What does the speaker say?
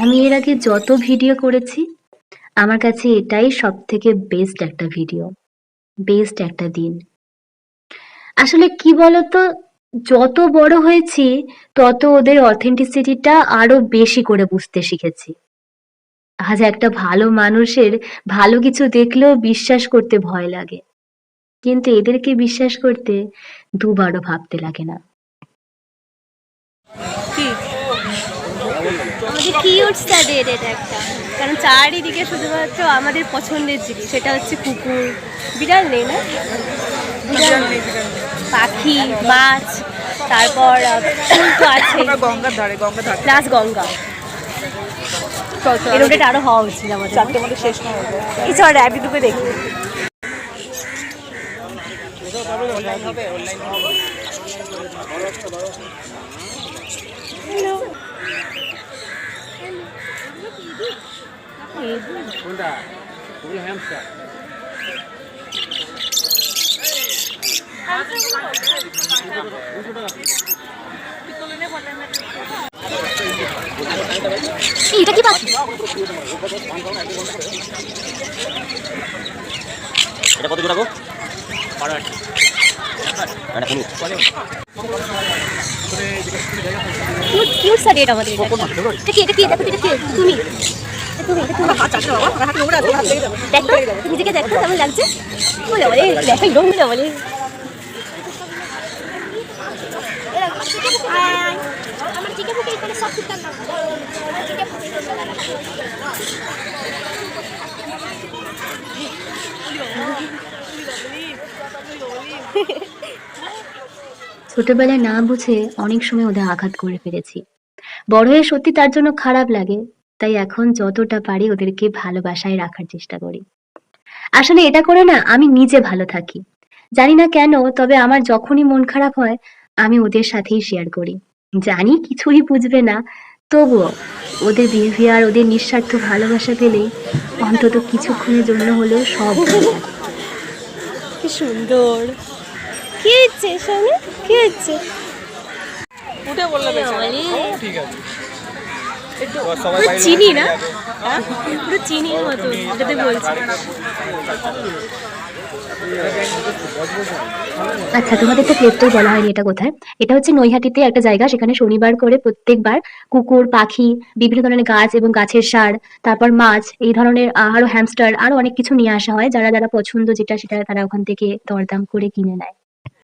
আমি এর আগে যত ভিডিও করেছি আমার কাছে এটাই সব থেকে বেস্ট একটা ভিডিও, বেস্ট একটা দিন। আসলে কি বলতো, যত বড় হয়েছি তত ওদের অথেন্টিসিটিটা আরো বেশি করে বুঝতে শিখেছি। আজ একটা ভালো মানুষের ভালো কিছু দেখলেও বিশ্বাস করতে ভয় লাগে, কিন্তু এদেরকে বিশ্বাস করতে দুবারও ভাবতে লাগে না। আমাদের কিউট স্টাডেড এটা একটা, কারণ চারিদিকে শুধুমাত্র আমাদের পছন্দের জিনিস, সেটা হচ্ছে কুকুর, বিড়াল নেই না, বিড়াল নেই, পাখি, মাছ, তারপর তো আছে গঙ্গার ধারে প্লাস গঙ্গা। এই রোডেটা আরো হওয়া উচিত আমাদের, চারটে মধ্যে শেষ না হবে। এই চল র্যাপিড ঢুকে দেখি। এটা কি পাখি? এটা কত জোড়া গো? কিউট স্টাডেড আমাদের এটা কি, এটা কি, দেখো এটা কি, তুমি দেখো নিজেকে দেখো কেমন লাগছে, বলে বলে দেখো রং মিলে বলে। ছোটবেলায় না বুঝে অনেক সময় ওদের আঘাত করে ফেলেছি, বড় হয়ে সত্যি তার জন্য খারাপ লাগে। তাই এখন যতটা পারি ওদেরকে ভালোবাসায় রাখার চেষ্টা করি। আসলে এটা করে না আমি নিজে ভালো থাকি, জানি না কেন, তবে আমার যখনই মন খারাপ হয় আমি ওদের সাথেই শেয়ার করি। জানি কিছুই বুঝবে না, তবুও ওদের বিহেভিয়ার, ওদের নিঃস্বার্থ ভালোবাসা পেলেই অন্তত কিছুক্ষণের জন্য হলেও সব ভুলে যায়। কি সুন্দর, কি হচ্ছে সোনা, কি হচ্ছে? উঠে বললে ঠিক আছে, চিনি না, পুরো চিনির মতো যেটাতে বলছি। আচ্ছা, তোমাদের তো প্লেসটাই বলা হয়নি এটা কোথায়। এটা হচ্ছে নৈহাটিতে একটা জায়গা, সেখানে শনিবার করে প্রত্যেকবার কুকুর, পাখি, বিভিন্ন ধরনের গাছ এবং গাছের সার, তারপর মাছ, এই ধরনের আরো হ্যামস্টার, আরো অনেক কিছু নিয়ে আসা হয়। যারা যারা পছন্দ যেটা সেটা তারা ওখান থেকে দরদাম করে কিনে নেয়।